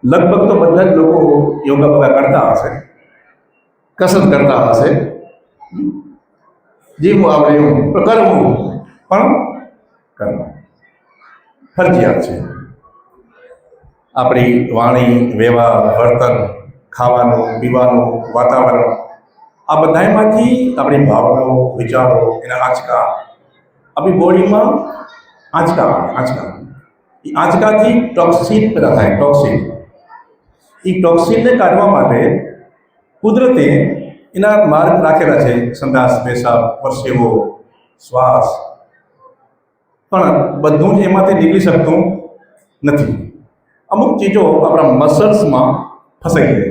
લગભગ તો બધા જ લોકો યોગા બોગા કરતા હશે, કસરત કરતા હશે, જેવું આવડે એવું તો કરવું, પણ કરવું ફરજિયાત છે. આપણી વાણી, વ્યવહાર, વર્તન, ખાવાનું, પીવાનું, વાતાવરણ, આ બધામાંથી આપણી ભાવનાઓ, વિચારો, એના આંચકા, આપણી બોડીમાં આંચકા એ આંચકાથી ટોક્સિન પેદા થાય. એ ટોક્સિનને કાઢવા માટે કુદરતે એના માર્ગ રાખેલા છે, સંડાસ, પેશાબ, પરસેવો, શ્વાસ, પણ બધું જ એમાંથી નીકળી શકતું નથી. અમુક ચીજો આપણા મસલ્સમાં ફસાઈ જાય.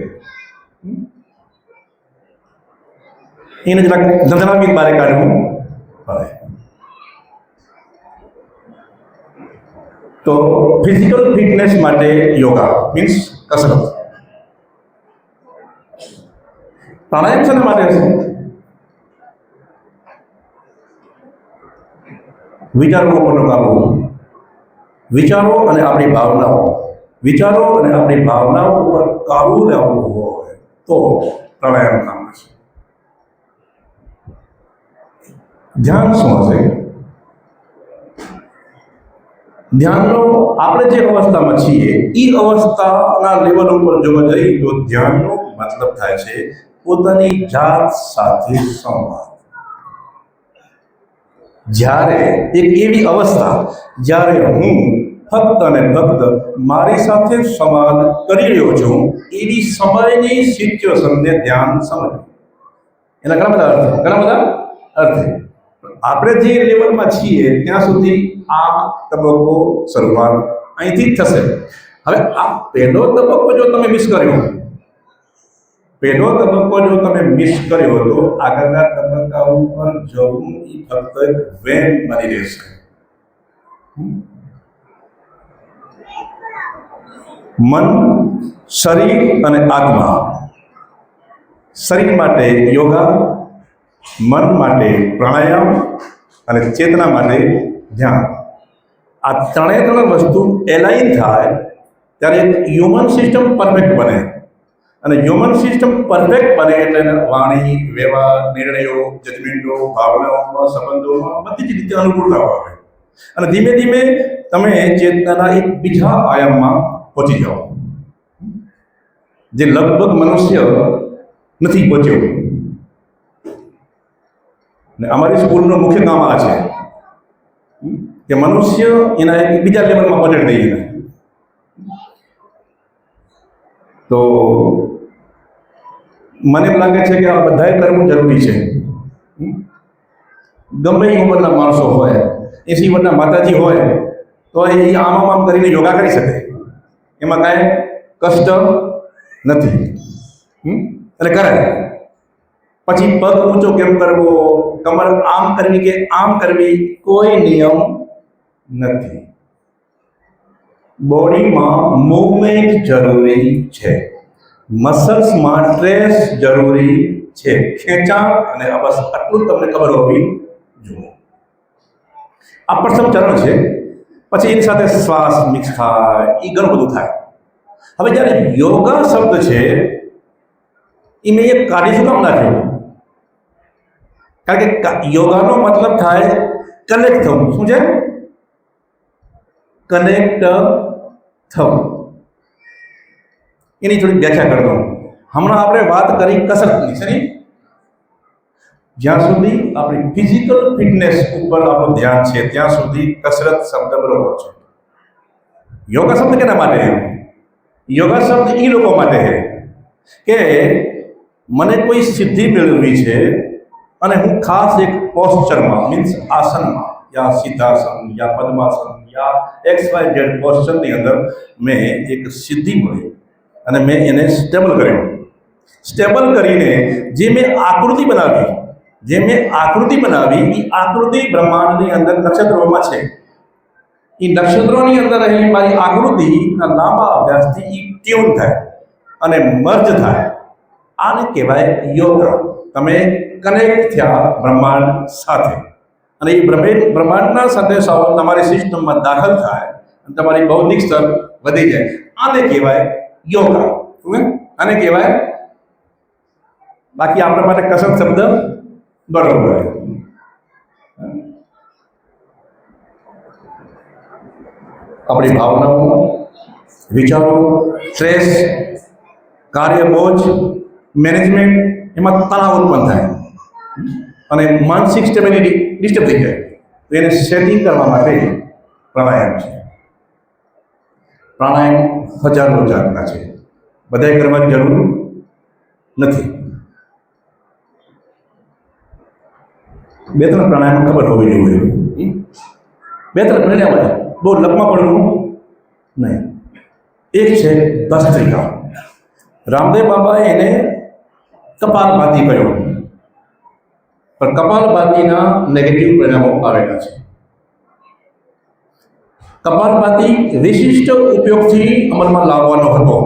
એને જરાક ધંધણાવી બહાર કાઢવું પડે. તો ફિઝિકલ ફિટનેસ માટે યોગા મીન્સ કસરત. પ્રાણાયામ શેના માટે છે? વિચારો ઉપરનો કાબુ, વિચારો અને આપણી ભાવનાઓ, વિચારો અને આપણી ભાવનાઓ ઉપર કાબુ લેવો હોય તો પ્રાણાયામ કામ છે. ધ્યાન શું હશે? ધ્યાનનો આપણે જે અવસ્થામાં છીએ એ અવસ્થાના લેવલ ઉપર જોવા જઈએ તો ધ્યાનનો મતલબ થાય છે પોતાની જાત સાથે સંવાદ. જ્યારે એક એવી અવસ્થા જ્યારે હું ફક્ત અને ફક્ત મારી સાથે સંવાદ કરી રહ્યો છું, એવી સમયની સિચ્યુએશનને ધ્યાન સમજવું. એના ઘણા બધા અર્થ. આપણે જે લેવલમાં છીએ ત્યાં સુધી આ તબક્કો શરૂઆત અહીંથી જ થશે. હવે આ પહેલો તબક્કો જો તમે મિસ કર્યો તો આગળના તબક્કા ઉપર જવું એ ફક્ત એક વેન બની રહેશે. મન, શરીર અને આત્મા. શરીર માટે યોગા, મન માટે પ્રાણાયામ અને ચેતના માટે ધ્યાન. આ ત્રણ વસ્તુ એલાઇન થાય ત્યારે એક હ્યુમન સિસ્ટમ પરફેક્ટ બને. અને હ્યુમન સિસ્ટમ પરફેક્ટ બને એટલે વાણી, વ્યવહાર, નિર્ણયો, જજમેન્ટો, ભાવનાઓમાં, સંબંધોમાં બધી જ રીતે અનુકૂળતા આવે. અને ધીમે ધીમે તમે ચેતનાના એક બીજા આયામમાં પહોંચી જાઓ, જે લગભગ મનુષ્ય નથી પહોંચ્યો. ને અમારી સ્કૂલનું મુખ્ય કામ આ છે કે મનુષ્ય એના એક બીજા લેવલમાં પહોંચાડી દઈએ. તો મને એમ લાગે છે કે આ બધાએ કરવું જરૂરી છે. ગમે એ ઉંમરના માણસો હોય, 80 વર્ષના માતાજી હોય તો એ આમ કરીને યોગા કરી શકે, એમાં કાંઈ કષ્ટ નથી. એટલે કરાય. પછી પગ ઊંચો કેમ કરવો, કમર આમ કરવી કે આમ કરવી, કોઈ નિયમ નથી. બોડીમાં મૂવમેન્ટ જરૂરી છે, મસલ્સમાં સ્ટ્રેસ જરૂરી છે, ખેંચાણ અને બસ આટલું તમને ખબર હોવી જોઈએ. આ પ્રથમ ચરણ છે. પછી એની સાથે શ્વાસ મિક્સ થાય, એ ઘણું બધું થાય. હવે જ્યારે યોગા શબ્દ છે એ મેં એક કાઢી શું કામ નાખ્યો? કારણ કે યોગાનો મતલબ થાય કનેક્ટ થવું. શું છે? કનેક્ટ થવું. એની થોડી વ્યાખ્યા કરી દઉં. હમણાં આપણે વાત કરી કસરતની, શરીર. જ્યાં સુધી આપણી ફિઝિકલ ફિટનેસ ઉપર આપણું ધ્યાન છે ત્યાં સુધી કસરત શબ્દ બરોબર છે. યોગા શબ્દ કેના માટે છે? યોગા શબ્દ એ લોકો માટે છે કે મને કોઈ સિદ્ધિ મેળવવી છે અને હું ખાસ એક પોસ્ચરમાં મીન્સ આસનમાં યા સિદ્ધાસન યા પદ્માસન યા XYZ પોસ્ચરની અંદર મેં એક સિદ્ધિ મળી અને મેં એને સ્ટેબલ કર્યો. સ્ટેબલ કરીને જે મેં આકૃતિ બનાવી એ આકૃતિ બ્રહ્માંડની અંદર નક્ષત્રોમાં છે. એ નક્ષત્રોની અંદર રહેલી મારી આકૃતિના લાંબા અભ્યાસથી એ ટ્યુન થાય અને મર્જ થાય. આને કહેવાય યોગા. તમે કનેક્ટ થયા બ્રહ્માંડ સાથે અને એ બ્રહ્માંડના સાથે તમારી સિસ્ટમમાં દાખલ થાય અને તમારી બૌદ્ધિક સ્તર વધી જાય. આને કહેવાય યોગા. આને કહેવાય. બાકી આપણા માટે કસરત શબ્દ બરોબર. આપણી ભાવનાઓ, વિચારો, સ્ટ્રેસ, કાર્ય બોજ, મેનેજમેન્ટ, એમાં તણાવ ઉત્પન્ન થાય અને માનસિક સ્ટેબિલિટી ડિસ્ટર્બ થઈ જાય. તો એને સેટિંગ કરવા માટે પ્રાણાયામ છે. પ્રાણાયામ હજારો જાતના છે, બધાય કરવાની જરૂર નથી. બે ત્રણ પ્રાણાયામ ખબર હોવી જોઈએ. બે ત્રણ પ્રાણાયામ બહુ લપમાં પડવું નહીં. એક છે ભસ્ત્રિકા. રામદેવ બાબાએ એને કપાલભાતિ કર્યો, પણ કપાલભાતિના નેગેટિવ પરિણામો આવેલા છે. કપાલભાતિ વિશિષ્ટ ઉપયોગથી અમલમાં લાવવાનો હતો.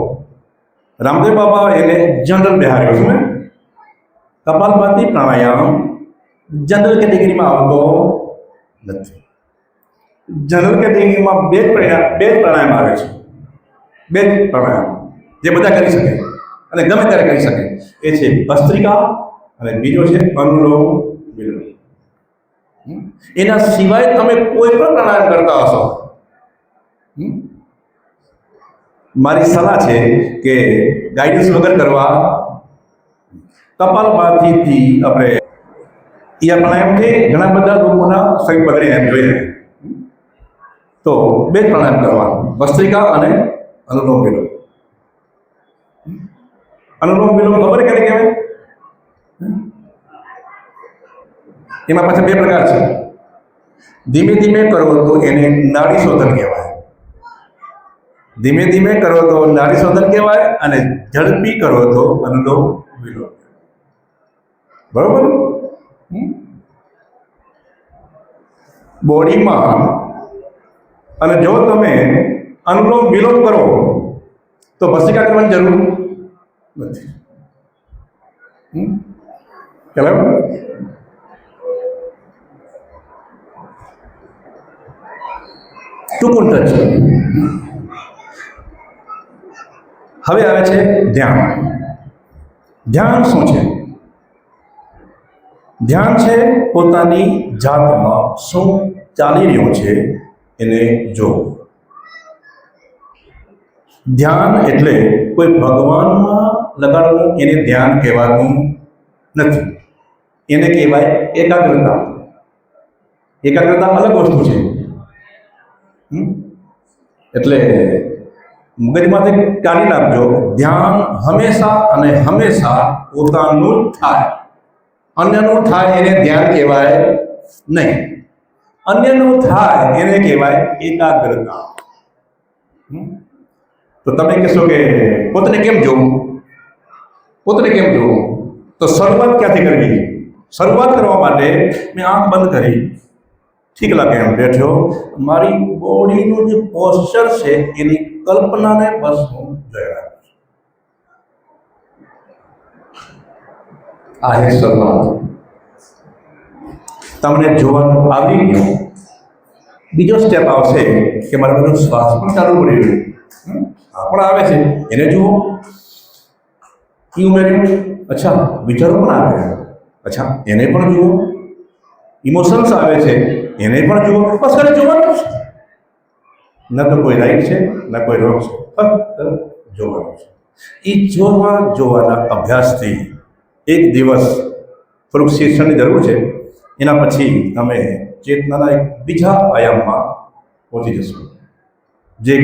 રામદેવ બાબા એને જનરલ બેહાર્યો છે. કપાલભાતિ પ્રાણાયામ જનરલ કેટેગરીમાં આવતો નથી. જનરલ કેટેગરીમાં બે જ પ્રાણાયામ આવે છે. બે જ પ્રાણાયામ જે બધા કરી શકે અને ગમે ત્યારે કરી શકે. એ છે ભસ્ત્રિકા અને બીજો છે અનુલોમ વિલોમ. એના સિવાય તમે કોઈ પણ પ્રાણાયામ કરતા હશો, મારી સલાહ છે કે ગાઈડન્સ વગર કરવા. કપાલભાતિથી આપણે એ પ્રાણાયામથી ઘણા બધા લોકોના શરીર બગડીને એમ જોઈએ. તો બે જ પ્રાણાયામ કરવા, ભસ્ત્રિકા અને અનુલોમ વિલોમ. અનુલોમ વિલોમ ખબર કે કહેવાય? એમાં પાછા બે પ્રકાર છે. ધીમે ધીમે કરો તો એને નાડી શોધન કહેવાય. ધીમે ધીમે કરો તો નાડી શોધન કહેવાય અને ઝડપી કરો તો અનુલોમ વિલોમ. બરોબર? બોડીમાં અને જો તમે અનુલોમ વિલોમ કરો તો ભસ્ત્રિકા કરવાની જરૂર નથી. ખ્યાલ આવ્યો? ટૂંકું ટચ. હવે આવે છે ધ્યાન. ધ્યાન શું છે? ધ્યાન છે પોતાની જાતમાં શું ચાલી રહ્યું છે એને જોવું. ધ્યાન એટલે કોઈ ભગવાનમાં લગાડવું, એને ધ્યાન કહેવાતું નથી. એને કહેવાય એકાગ્રતા. એકાગ્રતા અલગ વસ્તુ છે. એટલે મગજમાંથી કાઢી નાખજો. ધ્યાન હંમેશા અને હંમેશા પોતાનું જ થાય, અન્યનું થાય એને ધ્યાન કહેવાય નહીં. અન્યનું થાય એને કહેવાય એકાગ્રતા. તો તમે કહેશો કે પોતાને કેમ જોવું? પોતાને કેમ જોવું? તો શરૂઆત ક્યાંથી કરવી? શરૂઆત કરવા માટે મેં આંખ બંધ કરી, ઠીક લાગે એમ બેઠો, મારી બોડીનું જે પોસ્ચર છે એની કલ્પનાને બસ હું જોઈ રહ્યો છું. આ એક શરૂઆત. તમને જોવાનું આવી ગયું. બીજો સ્ટેપ આવશે કે મારે બધું શ્વાસ પણ ચાલુ પડી રહ્યું. આ પણ આવે છે, એને જુઓ. એ ઉમેર્યું. અચ્છા, વિચારો પણ આવે. અચ્છા, એને પણ જુઓ. ઇમોશન્સ આવે છે, એને પણ જુઓ. બસ ખાલી જોવાનું છે. ન તો કોઈ રાઈટ છે, ન કોઈ રોંગ છે, ફક્ત જોવાનું છે. એ જોવાના અભ્યાસથી એક દિવસ થોડુંક શિક્ષણની જરૂર છે. એના પછી તમે ચેતનાના એક બીજા આયામમાં પહોંચી જશો, જે